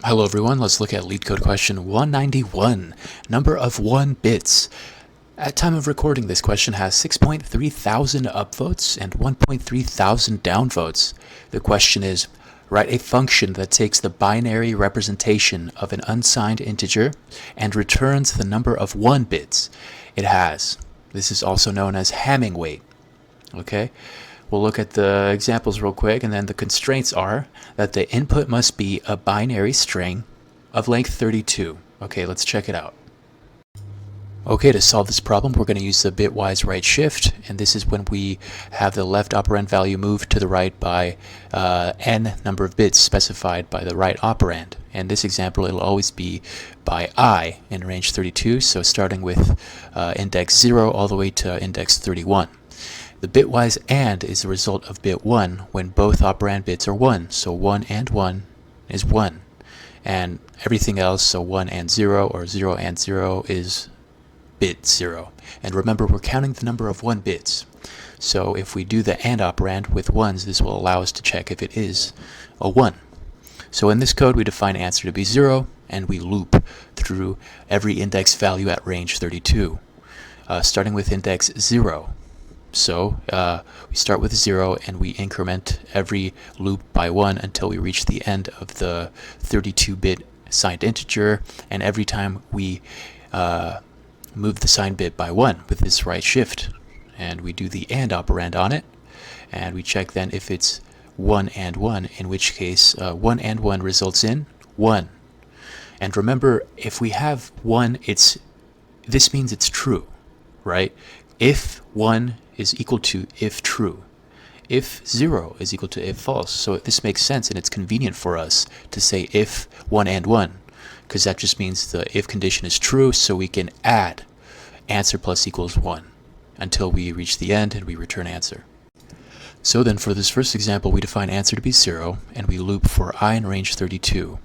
Hello everyone, let's look at Leetcode question 191, number of 1 bits. At time of recording, this question has 6.3 thousand upvotes and 1.3 thousand downvotes. The question is, write a function that takes the binary representation of an unsigned integer and returns the number of 1 bits it has. This is also known as Hamming weight. Okay? We'll look at the examples real quick, and then the constraints are that the input must be a binary string of length 32. Okay, let's check it out. Okay, to solve this problem, we're going to use the bitwise right shift, and this is when we have the left operand value moved to the right by n number of bits specified by the right operand. And this example, it'll always be by I in range 32, so starting with index 0 all the way to index 31. The bitwise AND is the result of bit 1 when both operand bits are 1. So 1 and 1 is 1. And everything else, so 1 and 0 or 0 and 0 is bit 0. And remember, we're counting the number of 1 bits. So if we do the AND operand with 1s, this will allow us to check if it is a 1. So in this code, we define answer to be 0, and we loop through every index value at range 32, starting with index 0. So we start with 0 and we increment every loop by 1 until we reach the end of the 32-bit signed integer, and every time we move the signed bit by 1 with this right shift, and we do the AND operand on it, and we check then if it's 1 and 1, in which case 1 and 1 results in 1. And remember, if we have 1, this means it's true, right? If 1 is equal to if true, if 0 is equal to if false. So this makes sense, and it's convenient for us to say if 1 and 1, because that just means the if condition is true, so we can add answer plus equals 1 until we reach the end and we return answer. So then for this first example, we define answer to be 0, and we loop for I in range 32.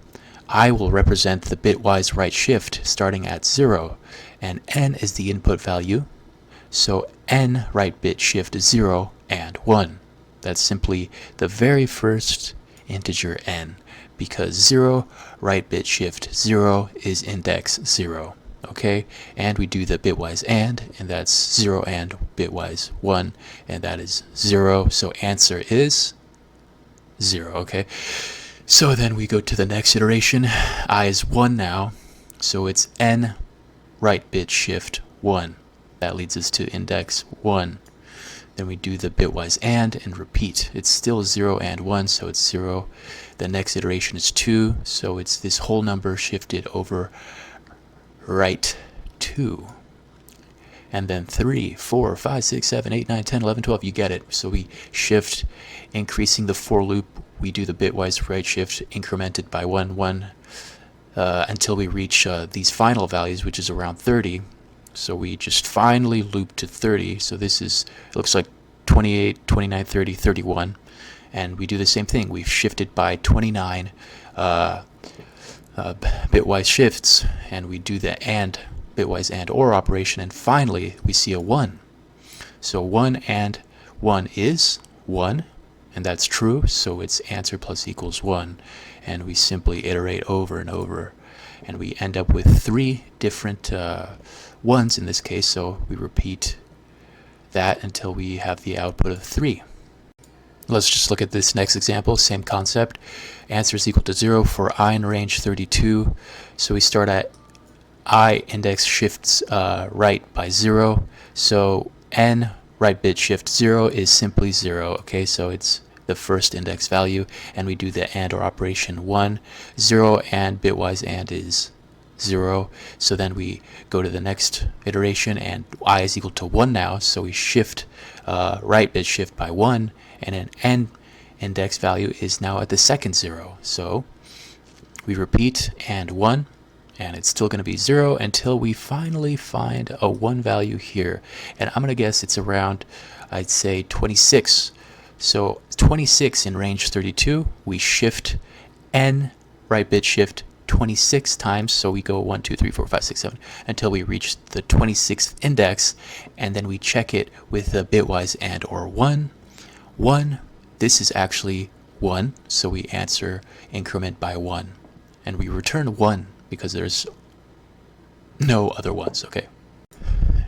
I will represent the bitwise right shift starting at 0, and n is the input value. So n right bit shift 0 and 1. That's simply the very first integer n, because 0 right bit shift 0 is index 0. Okay, and we do the bitwise and that's 0 and bitwise 1, and that is 0. So answer is 0. Okay, so then we go to the next iteration. I is 1 now, so it's n right bit shift 1. That leads us to index 1. Then we do the bitwise and repeat. It's still 0 and 1, so it's 0. The next iteration is 2, so it's this whole number shifted over right 2. And then 3, 4, 5, 6, 7, 8, 9, 10, 11, 12, you get it. So we shift, increasing the for loop. We do the bitwise right shift incremented by 1, 1, until we reach these final values, which is around 30. So we just finally loop to 30. So this is, it looks like 28, 29, 30, 31. And we do the same thing. We've shifted by 29 bitwise shifts, and we do the AND, bitwise AND OR operation, and finally we see a 1. So 1 and 1 is 1, and that's true, so it's answer plus equals 1. And we simply iterate over and over, and we end up with 3 different 1s in this case, so we repeat that until we have the output of 3. Let's just look at this next example, same concept. Answer is equal to 0 for I in range 32. So we start at I index shifts right by 0. So n right bit shift 0 is simply 0. Okay, so it's the first index value, and we do the AND OR operation 1. 0 and bitwise AND is 0. So then we go to the next iteration, and I is equal to 1 now, so we shift right bit shift by 1, and an n index value is now at the second 0. So we repeat and 1, and it's still going to be 0 until we finally find a 1 value here, and I'm going to guess it's around, I'd say 26. So 26 in range 32, we shift n right bit shift 26 times, so we go 1, 2, 3, 4, 5, 6, 7 until we reach the 26th index, and then we check it with the bitwise AND OR 1. 1, this is actually 1, so we answer increment by 1. and we return 1 because there's no other ones. Okay.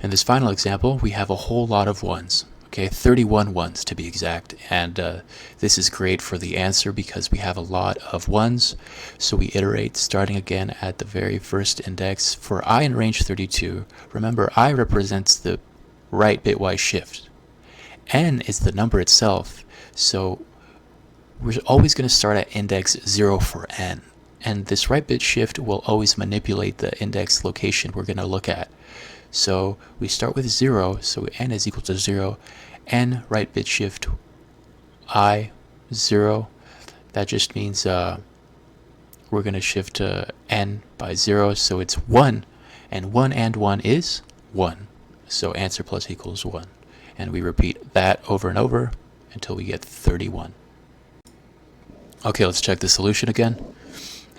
In this final example, we have a whole lot of ones. Okay, 31 ones to be exact, and this is great for the answer because we have a lot of ones. So we iterate, starting again at the very first index. For I in range 32, remember I represents the right bitwise shift. N is the number itself, so we're always going to start at index 0 for N. And this right bit shift will always manipulate the index location we're going to look at. So we start with 0, so N is equal to 0, N right bit shift I 0. That just means we're going to shift N by 0, so it's 1, and 1 and 1 is 1. So answer plus equals 1. And we repeat that over and over until we get 31. Okay, let's check the solution again.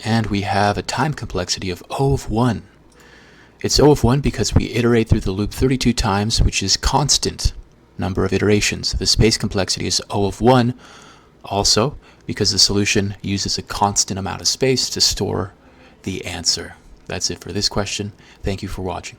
And we have a time complexity of O of 1. It's O of 1 because we iterate through the loop 32 times, which is constant number of iterations. The space complexity is O of 1 also because the solution uses a constant amount of space to store the answer. That's it for this question. Thank you for watching.